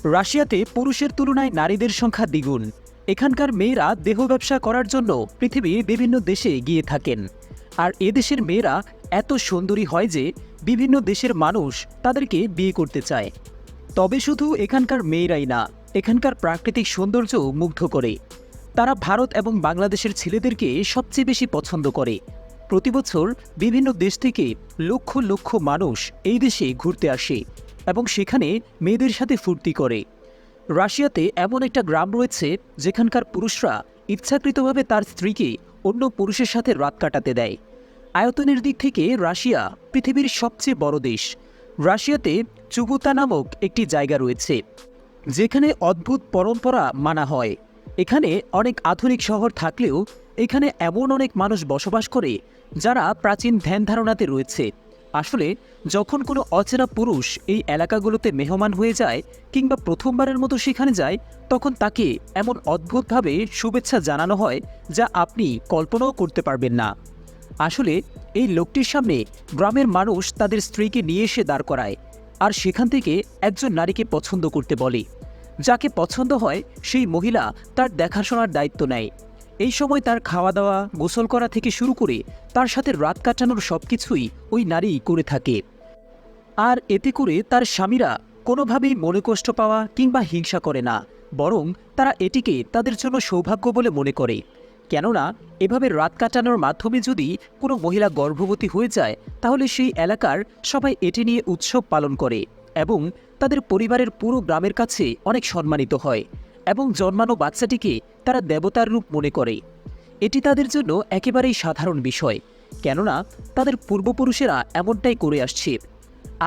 রাশিয়াতে পুরুষের তুলনায় নারীদের সংখ্যা দ্বিগুণ। এখানকার মেয়েরা দেহ ব্যবসা করার জন্য পৃথিবীর বিভিন্ন দেশে গিয়ে থাকেন। আর এদেশের মেয়েরা এত সুন্দরী হয় যে বিভিন্ন দেশের মানুষ তাদেরকে বিয়ে করতে চায়। তবে শুধু এখানকার মেয়েরাই না, এখানকার প্রাকৃতিক সৌন্দর্য মুগ্ধ করে। তারা ভারত এবং বাংলাদেশের ছেলেদেরকে সবচেয়ে বেশি পছন্দ করে। প্রতিবছর বিভিন্ন দেশ থেকে লক্ষ লক্ষ মানুষ এই দেশে ঘুরতে আসে এবং সেখানে মেয়েদের সাথে ফুর্তি করে। রাশিয়াতে এমন একটা গ্রাম রয়েছে যেখানকার পুরুষরা ইচ্ছাকৃতভাবে তার স্ত্রীকে অন্য পুরুষের সাথে রাত কাটাতে দেয়। আয়তনের দিক থেকে রাশিয়া পৃথিবীর সবচেয়ে বড় দেশ। রাশিয়াতে চুবুতা নামক একটি জায়গা রয়েছে যেখানে অদ্ভুত পরম্পরা মানা হয়। এখানে অনেক আধুনিক শহর থাকলেও এখানে এমন অনেক মানুষ বসবাস করে যারা প্রাচীন ধ্যান ধারণাতে রয়েছে। আসলে যখন কোনো অচেনা পুরুষ এই এলাকাগুলোতে মেহমান হয়ে যায় কিংবা প্রথমবারের মতো সেখানে যায়, তখন তাকে এমন অদ্ভুতভাবে শুভেচ্ছা জানানো হয় যা আপনি কল্পনাও করতে পারবেন না। আসলে এই লোকটির সামনে গ্রামের মানুষ তাদের স্ত্রীকে নিয়ে এসে দাঁড় করায় আর সেখান থেকে একজন নারীকে পছন্দ করতে বলে। যাকে পছন্দ হয় সেই মহিলা তার দেখাশোনার দায়িত্ব নেয়। এই সময় তার খাওয়া দাওয়া, গোসল করা থেকে শুরু করে তার সাথে রাত কাটানোর সবকিছুই ওই নারী করে থাকে। আর এতে করে তার স্বামীরা কোনোভাবেই মনে কষ্ট পাওয়া কিংবা হিংসা করে না, বরং তারা এটিকে তাদের জন্য সৌভাগ্য বলে মনে করে। কেননা এভাবে রাত কাটানোর মাধ্যমে যদি কোনো মহিলা গর্ভবতী হয়ে যায় তাহলে সেই এলাকার সবাই এটি নিয়ে উৎসব পালন করে এবং তাদের পরিবারের পুরো গ্রামের কাছে অনেক সম্মানিত হয় এবং জন্মানো বাচ্চাটিকে তারা দেবতার রূপ মনে করে। এটি তাদের জন্য একেবারেই সাধারণ বিষয়, কেননা তাদের পূর্বপুরুষেরা এমনটাই করে আসছে।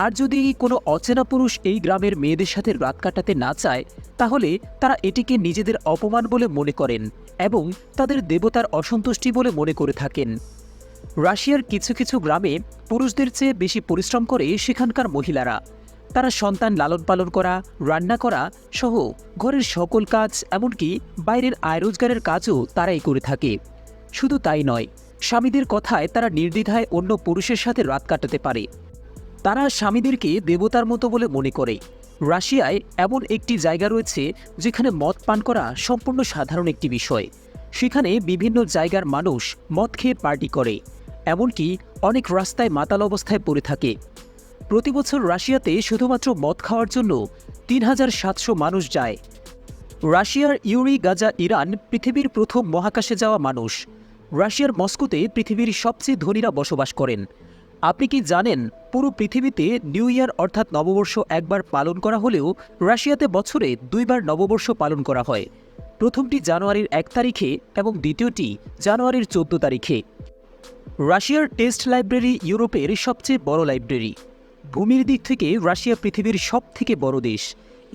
আর যদি কোনো অচেনা পুরুষ এই গ্রামের মেয়েদের সাথে রাত কাটাতে না চায় তাহলে তারা এটিকে নিজেদের অপমান বলে মনে করেন এবং তাদের দেবতার অসন্তুষ্টি বলে মনে করে থাকেন। রাশিয়ার কিছু কিছু গ্রামে পুরুষদের চেয়ে বেশি পরিশ্রম করে সেখানকার মহিলারা। তারা সন্তান লালন পালন করা, রান্না করা সহ ঘরের সকল কাজ, এমনকি বাইরের আয় রোজগারের কাজও তারাই করে থাকে। শুধু তাই নয়, স্বামীদের কথায় তারা নির্দ্বিধায় অন্য পুরুষের সাথে রাত কাটাতে পারে। তারা স্বামীদেরকে দেবতার মতো বলে মনে করে। রাশিয়ায় এমন একটি জায়গা রয়েছে যেখানে মদ পান করা সম্পূর্ণ সাধারণ একটি বিষয়। সেখানে বিভিন্ন জায়গার মানুষ মদ খেয়ে পার্টি করে, এমনকি অনেক রাস্তায় মাতাল অবস্থায় পড়ে থাকে। প্রতিবছর রাশিয়াতে শুধুমাত্র মদ খাওয়ার জন্য ৩৭০০ মানুষ যায়। রাশিয়ার ইউরি গাজা ইরান পৃথিবীর প্রথম মহাকাশে যাওয়া মানুষ। রাশিয়ার মস্কোতে পৃথিবীর সবচেয়ে ধনীরা বসবাস করেন। আপনি কি জানেন, পুরো পৃথিবীতে নিউ ইয়ার অর্থাৎ নববর্ষ একবার পালন করা হলেও রাশিয়াতে বছরে 2 বার নববর্ষ পালন করা হয়। প্রথমটি জানুয়ারির 1 তারিখে এবং দ্বিতীয়টি জানুয়ারির 14 তারিখে। রাশিয়ার টেস্ট লাইব্রেরি ইউরোপের সবচেয়ে বড় লাইব্রেরি। ভূমির দিক থেকে রাশিয়া পৃথিবীর সবথেকে বড় দেশ।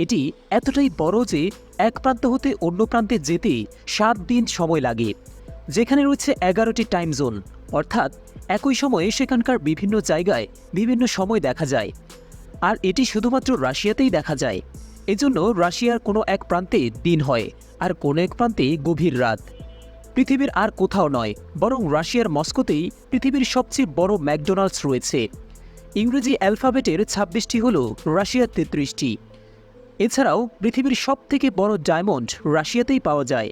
এটি এতটাই বড় যে এক প্রান্ত হতে অন্য প্রান্তে যেতে 7 দিন সময় লাগে। যেখানে রয়েছে 11টি টাইম জোন, অর্থাৎ একই সময়ে সেখানকার বিভিন্ন জায়গায় বিভিন্ন সময় দেখা যায়। আর এটি শুধুমাত্র রাশিয়াতেই দেখা যায়। এজন্য রাশিয়ার কোনো এক প্রান্তে দিন হয় আর কোনো এক প্রান্তে গভীর রাত। পৃথিবীর আর কোথাও নয়, বরং রাশিয়ার মস্কোতেই পৃথিবীর সবচেয়ে বড় ম্যাকডোনাল্ডস রয়েছে। ইংরেজি অ্যালফাবেটের 26টি হল রাশিয়ার 33টি। এছাড়াও পৃথিবীর সবথেকে বড় ডায়মন্ড রাশিয়াতেই পাওয়া যায়।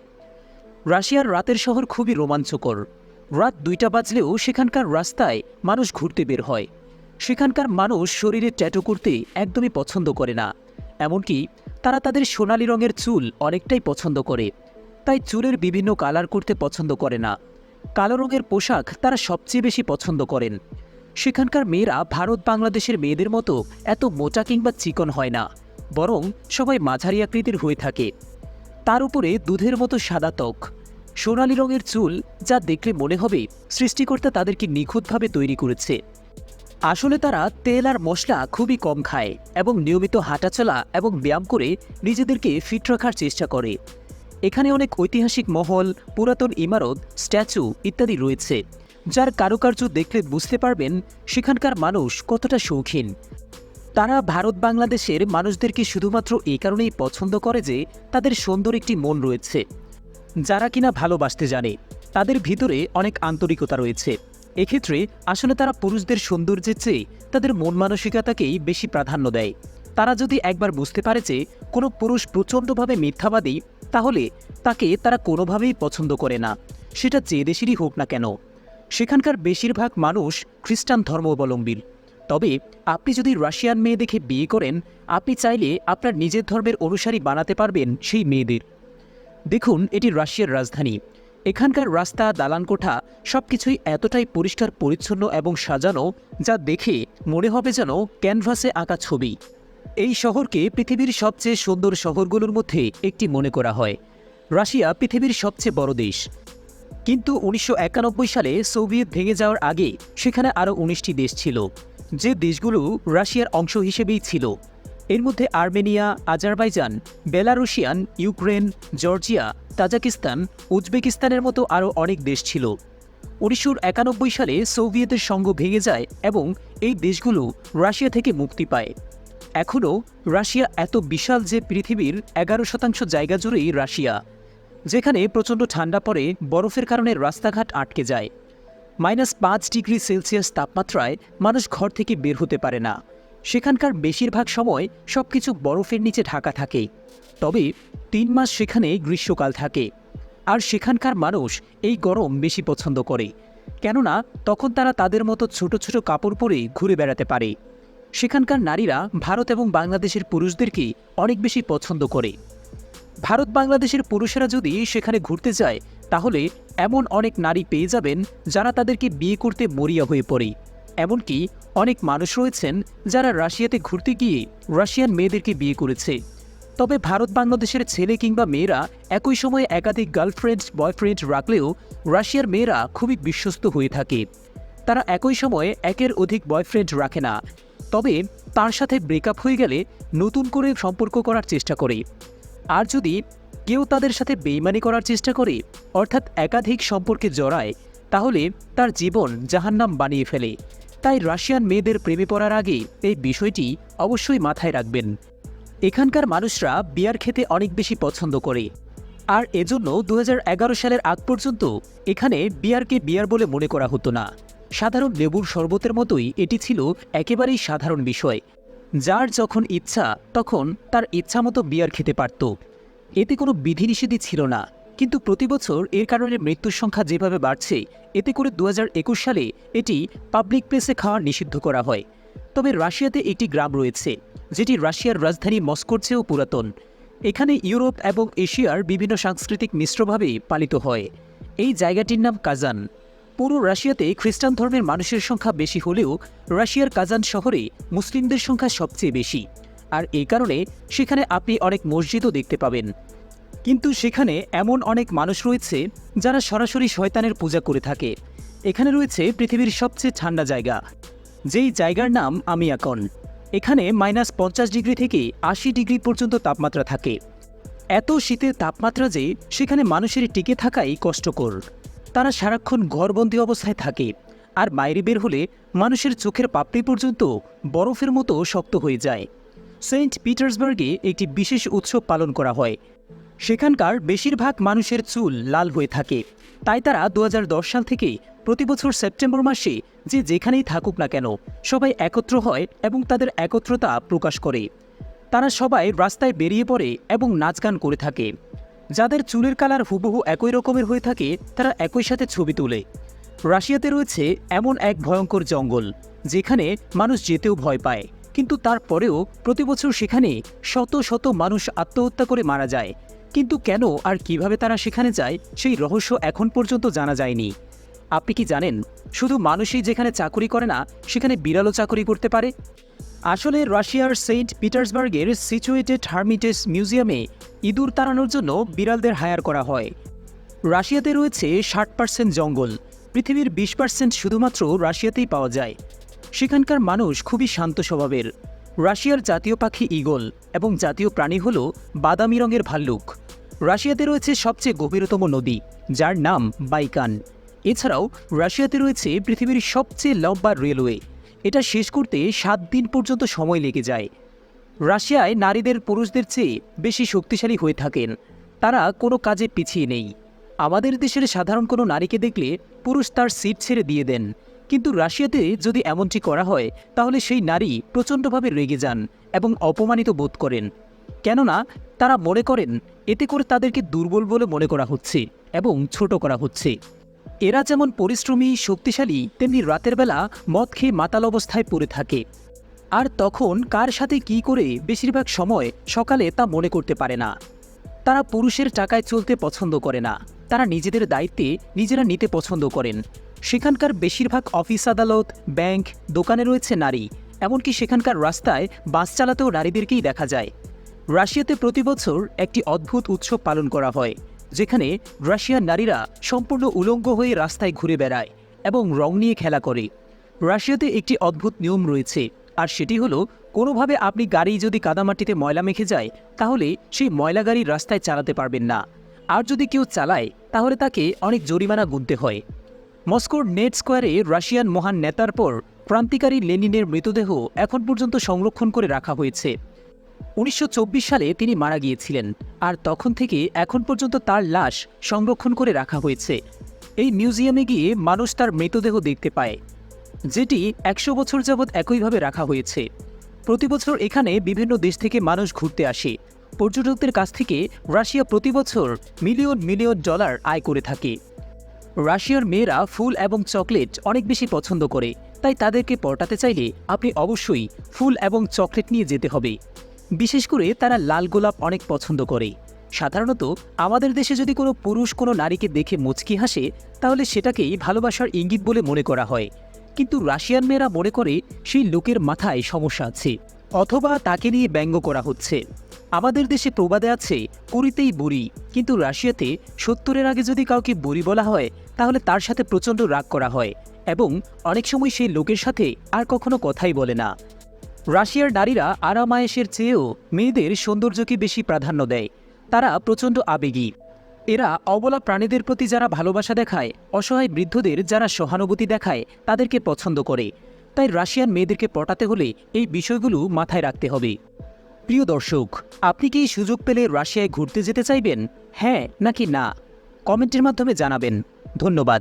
রাশিয়ার রাতের শহর খুবই রোমাঞ্চকর। রাত 2টা বাজলেও সেখানকার রাস্তায় মানুষ ঘুরতে বের হয়। সেখানকার মানুষ শরীরে ট্যাটু করতে একদমই পছন্দ করে না, এমনকি তারা তাদের সোনালি রঙের চুল অনেকটাই পছন্দ করে। তাই চুলের বিভিন্ন কালার করতে পছন্দ করে না। কালো রঙের পোশাক তারা সবচেয়ে বেশি পছন্দ করেন। সেখানকার মেয়েরা ভারত বাংলাদেশের মেয়েদের মতো এত মোটা কিংবা চিকন হয় না, বরং সবাই মাঝারি আকৃতির হয়ে থাকে। তার উপরে দুধের মতো সাদা ত্বক, সোনালি রঙের চুল, যা দেখলে মনে হবে সৃষ্টিকর্তা তাদেরকে নিখুঁতভাবে তৈরি করেছে। আসলে তারা তেল আর মশলা খুবই কম খায় এবং নিয়মিত হাঁটাচলা এবং ব্যায়াম করে নিজেদেরকে ফিট রাখার চেষ্টা করে। এখানে অনেক ঐতিহাসিক মহল, পুরাতন ইমারত, স্ট্যাচু ইত্যাদি রয়েছে, যার কারুকার্য দেখলে বুঝতে পারবেন সেখানকার মানুষ কতটা শৌখিন। তারা ভারত বাংলাদেশের মানুষদেরকে শুধুমাত্র এই কারণেই পছন্দ করে যে তাদের সুন্দর একটি মন রয়েছে। যারা কিনা ভালোবাসতে জানে, তাদের ভিতরে অনেক আন্তরিকতা রয়েছে। এক্ষেত্রে আসলে তারা পুরুষদের সৌন্দর্যের চেয়ে তাদের মন মানসিকতাকেই বেশি প্রাধান্য দেয়। তারা যদি একবার বুঝতে পারে যে কোনো পুরুষ প্রচণ্ডভাবে মিথ্যাবাদী, তাহলে তাকে তারা কোনোভাবেই পছন্দ করে না, সেটা যে দেশেরই হোক না কেন। সেখানকার বেশিরভাগ মানুষ খ্রিস্টান ধর্মাবলম্বী। তবে আপনি যদি রাশিয়ান মেয়ে দেখে বিয়ে করেন, আপনি চাইলে আপনার নিজের ধর্মের অনুসারী বানাতে পারবেন সেই মেয়েদের। দেখুন, এটি রাশিয়ার রাজধানী। এখানকার রাস্তা, দালানকোঠা সবকিছুই এতটাই পরিষ্কার পরিচ্ছন্ন এবং সাজানো, যা দেখে মনে হবে যেন ক্যানভাসে আঁকা ছবি। এই শহরকে পৃথিবীর সবচেয়ে সুন্দর শহরগুলোর মধ্যে একটি মনে করা হয়। রাশিয়া পৃথিবীর সবচেয়ে বড় দেশ, কিন্তু 1991 সালে সোভিয়েত ভেঙে যাওয়ার আগে সেখানে আরও 19টি দেশ ছিল, যে দেশগুলো রাশিয়ার অংশ হিসেবেই ছিল। এর মধ্যে Armenia, Azerbaijan, Belarusian, Ukraine, Georgia, Tajikistan, উজবেকিস্তানের মতো আরও অনেক দেশ ছিল। 1991 সালে সোভিয়েতের সঙ্গ ভেঙে যায় এবং এই দেশগুলো রাশিয়া থেকে মুক্তি পায়। এখনও রাশিয়া এত বিশাল যে পৃথিবীর 11% জায়গা জুড়েই রাশিয়া, যেখানে প্রচণ্ড ঠান্ডা পড়ে, বরফের কারণে রাস্তাঘাট আটকে যায়। -5 ডিগ্রি সেলসিয়াস তাপমাত্রায় মানুষ ঘর থেকে বের হতে পারে না। সেখানকার বেশিরভাগ সময় সবকিছু বরফের নিচে ঢাকা থাকে। তবে 3 মাস সেখানে গ্রীষ্মকাল থাকে, আর সেখানকার মানুষ এই গরম বেশি পছন্দ করে, কেননা তখন তারা তাদের মতো ছোট ছোট কাপড় পরে ঘুরে বেড়াতে পারে। সেখানকার নারীরা ভারত এবং বাংলাদেশের পুরুষদেরকে অনেক বেশি পছন্দ করে। ভারত বাংলাদেশের পুরুষেরা যদি সেখানে ঘুরতে যায়, তাহলে এমন অনেক নারী পেয়ে যাবেন যারা তাদেরকে বিয়ে করতে মরিয়া হয়ে পড়ে। এমনকি অনেক মানুষ রয়েছেন যারা রাশিয়াতে ঘুরতে গিয়ে রাশিয়ান মেয়েদেরকে বিয়ে করেছে। তবে ভারত বাংলাদেশের ছেলে কিংবা মেয়েরা একই সময়ে একাধিক গার্লফ্রেন্ড, বয়ফ্রেন্ড রাখলেও রাশিয়ার মেয়েরা খুবই বিশ্বস্ত হয়ে থাকে। তারা একই সময়ে একের অধিক বয়ফ্রেন্ড রাখে না, তবে তার সাথে ব্রেকআপ হয়ে গেলে নতুন করে সম্পর্ক করার চেষ্টা করে। আর যদি কেউ তাদের সাথে বেইমানি করার চেষ্টা করে, অর্থাৎ একাধিক সম্পর্কে জড়ায়, তাহলে তার জীবন জাহান্নাম বানিয়ে ফেলে। তাই রাশিয়ান মেয়েদের প্রেমে পড়ার আগে এই বিষয়টি অবশ্যই মাথায় রাখবেন। এখানকার মানুষরা বিয়ার খেতে অনেক বেশি পছন্দ করে, আর এজন্য 2011 সালের আগ পর্যন্ত এখানে বিয়ারকে বিয়ার বলে মনে করা হতো না। সাধারণ লেবুর শরবতের মতোই এটি ছিল একেবারেই সাধারণ বিষয়। যার যখন ইচ্ছা তখন তার ইচ্ছামতো বিয়ার খেতে পারত। এতে কোনো বিধিনিষেধই ছিল না। কিন্তু প্রতি বছর এর কারণে মৃত্যুর সংখ্যা যেভাবে বাড়ছে, এতে করে 2021 সালে এটি পাবলিক প্লেসে খাওয়া নিষিদ্ধ করা হয়। তবে রাশিয়াতে একটি গ্রাম রয়েছে, যেটি রাশিয়ার রাজধানী মস্কোর চেয়েও পুরাতন। এখানে ইউরোপ এবং এশিয়ার বিভিন্ন সাংস্কৃতিক মিশ্রভাবে পালিত হয়। এই জায়গাটির নাম কাজান। পুরো রাশিয়াতে খ্রিস্টান ধর্মের মানুষের সংখ্যা বেশি হলেও রাশিয়ার কাজান শহরে মুসলিমদের সংখ্যা সবচেয়ে বেশি, আর এই কারণে সেখানে আপনি অনেক মসজিদও দেখতে পাবেন। কিন্তু সেখানে এমন অনেক মানুষ রয়েছে যারা সরাসরি শয়তানের পূজা করে থাকে। এখানে রয়েছে পৃথিবীর সবচেয়ে ঠান্ডা জায়গা, যেই জায়গার নাম আমিয়াকন। এখানে -50 ডিগ্রি থেকে 80 ডিগ্রি পর্যন্ত তাপমাত্রা থাকে। এত শীতের তাপমাত্রা যে সেখানে মানুষের টিকে থাকাই কষ্টকর। তারা সারাক্ষণ ঘরবন্দি অবস্থায় থাকে, আর বাইরে বের হলে মানুষের চোখের পাপড়ি পর্যন্ত বরফের মতো শক্ত হয়ে যায়। সেন্ট পিটার্সবার্গে একটি বিশেষ উৎসব পালন করা হয়। সেখানকার বেশিরভাগ মানুষের চুল লাল হয়ে থাকে। তাই তারা 2010 সাল থেকে প্রতি বছর সেপ্টেম্বর মাসে যে যেখানেই থাকুক না কেন, সবাই একত্র হয় এবং তাদের একত্রতা প্রকাশ করে। তারা সবাই রাস্তায় বেরিয়ে পড়ে এবং নাচ গান করে থাকে। যাদের চুলের কালার হুবহু একই রকমের হয়ে থাকে, তারা একই সাথে ছবি তোলে। রাশিয়াতে রয়েছে এমন এক ভয়ঙ্কর জঙ্গল, যেখানে মানুষ যেতেও ভয় পায়, কিন্তু তারপরেও প্রতি বছর সেখানে শত শত মানুষ আত্মহত্যা করে মারা যায়। কিন্তু কেন আর কিভাবে তারা সেখানে যায়, সেই রহস্য এখন পর্যন্ত জানা যায়নি। আপনি কি জানেন, শুধু মানুষই যেখানে চাকরি করে না, সেখানে বিড়ালও চাকরি করতে পারে? আসলে রাশিয়ার সেন্ট পিটার্সবার্গের সিচুয়েটেড হার্মিটেজ মিউজিয়ামে ইঁদুর তাড়ানোর জন্য বিড়ালদের হায়ার করা হয়। রাশিয়াতে রয়েছে 60% জঙ্গল, পৃথিবীর 20% শুধুমাত্র রাশিয়াতেই পাওয়া যায়। সেখানকার মানুষ খুবই শান্ত স্বভাবের। রাশিয়ার জাতীয় পাখি ঈগল এবং জাতীয় প্রাণী হল বাদামি রঙের ভাল্লুক। রাশিয়াতে রয়েছে সবচেয়ে গভীরতম নদী, যার নাম বাইকান। এছাড়াও রাশিয়াতে রয়েছে পৃথিবীর সবচেয়ে লম্বা রেলওয়ে। এটা শেষ করতে 7 দিন পর্যন্ত সময় লেগে যায়। রাশিয়ায় নারীদের পুরুষদের চেয়ে বেশি শক্তিশালী হয়ে থাকেন। তারা কোনো কাজে পিছিয়ে নেই। আমাদের দেশের সাধারণ কোনো নারীকে দেখলে পুরুষ তার সিট ছেড়ে দিয়ে দেন, কিন্তু রাশিয়াতে যদি এমনটি করা হয়, তাহলে সেই নারী প্রচণ্ডভাবে রেগে যান এবং অপমানিত বোধ করেন, কেননা তারা মনে করেন এতে করে তাদেরকে দুর্বল বলে মনে করা হচ্ছে এবং ছোট করা হচ্ছে। এরা যেমন পরিশ্রমী, শক্তিশালী, তেমনি রাতের বেলা মদ খেয়ে মাতাল অবস্থায় পড়ে থাকে। আর তখন কার সাথে কি করে বেশিরভাগ সময় সকালে তা মনে করতে পারে না। তারা পুরুষের টাকায় চলতে পছন্দ করে না, তারা নিজেদের দায়িত্বে নিজেরা নিতে পছন্দ করেন। সেখানকার বেশিরভাগ অফিস, আদালত, ব্যাংক, দোকানে রয়েছে নারী, এমনকি সেখানকার রাস্তায় বাস চালাতেও নারীদেরকেই দেখা যায়। রাশিয়াতে প্রতি বছর একটি অদ্ভুত উৎসব পালন করা হয়, যেখানে রাশিয়ার নারীরা সম্পূর্ণ উলঙ্গ হয়ে রাস্তায় ঘুরে বেড়ায় এবং রং নিয়ে খেলা করে। রাশিয়াতে একটি অদ্ভুত নিয়ম রয়েছে, আর সেটি হলো কোনোভাবে আপনি গাড়ি যদি কাদামাটিতে ময়লা মেখে যায়, তাহলে সেই ময়লা গাড়ি রাস্তায় চালাতে পারবেন না। আর যদি কেউ চালায়, তাহলে তাকে অনেক জরিমানা গুনতে হয়। মস্কোর নেট স্কোয়ারে রাশিয়ান মহান নেতার পর ক্রান্তিকারী লেনিনের মৃতদেহ এখন পর্যন্ত সংরক্ষণ করে রাখা হয়েছে। 1924 সালে তিনি মারা গিয়েছিলেন, আর তখন থেকে এখন পর্যন্ত তার লাশ সংরক্ষণ করে রাখা হয়েছে। এই মিউজিয়ামে গিয়ে মানুষ তার মৃতদেহ দেখতে পায়, যেটি 100 বছর যাবৎ একইভাবে রাখা হয়েছে। প্রতি বছর এখানে বিভিন্ন দেশ থেকে মানুষ ঘুরতে আসে। পর্যটকদের কাছ থেকে রাশিয়া প্রতি বছর মিলিয়ন মিলিয়ন ডলার আয় করে থাকে। রাশিয়ার মেয়েরা ফুল এবং চকলেট অনেক বেশি পছন্দ করে, তাই তাদেরকে পটাতে চাইলে আপনি অবশ্যই ফুল এবং চকলেট নিয়ে যেতে হবে। বিশেষ করে তারা লাল গোলাপ অনেক পছন্দ করে। সাধারণত আমাদের দেশে যদি কোনো পুরুষ কোনো নারীকে দেখে মুচকি হাসে, তাহলে সেটাকেই ভালোবাসার ইঙ্গিত বলে মনে করা হয়। কিন্তু রাশিয়ান মেয়েরা মনে করে সেই লোকের মাথায় সমস্যা আছে, অথবা তাকে নিয়ে ব্যঙ্গ করা হচ্ছে। আমাদের দেশে প্রবাদে আছে, কুড়িতেই বুড়ি, কিন্তু রাশিয়াতে 70-এর আগে যদি কাউকে বুড়ি বলা হয়, তাহলে তার সাথে প্রচণ্ড রাগ করা হয় এবং অনেক সময় সেই লোকের সাথে আর কখনো কথাই বলে না। রাশিয়ার নারীরা আরামায়েশের চেয়েও মেয়েদের সৌন্দর্যকে বেশি প্রাধান্য দেয়। তারা প্রচণ্ড আবেগী। এরা অবলা প্রাণীদের প্রতি যারা ভালোবাসা দেখায়, অসহায় বৃদ্ধদের যারা সহানুভূতি দেখায়, তাদেরকে পছন্দ করে। তাই রাশিয়ান মেয়েদেরকে পটাতে হলে এই বিষয়গুলো মাথায় রাখতে হবে। প্রিয় দর্শক, আপনি কি এই সুযোগ পেলে রাশিয়ায় ঘুরতে যেতে চাইবেন? হ্যাঁ নাকি না? কমেন্টের মাধ্যমে জানাবেন। ধন্যবাদ।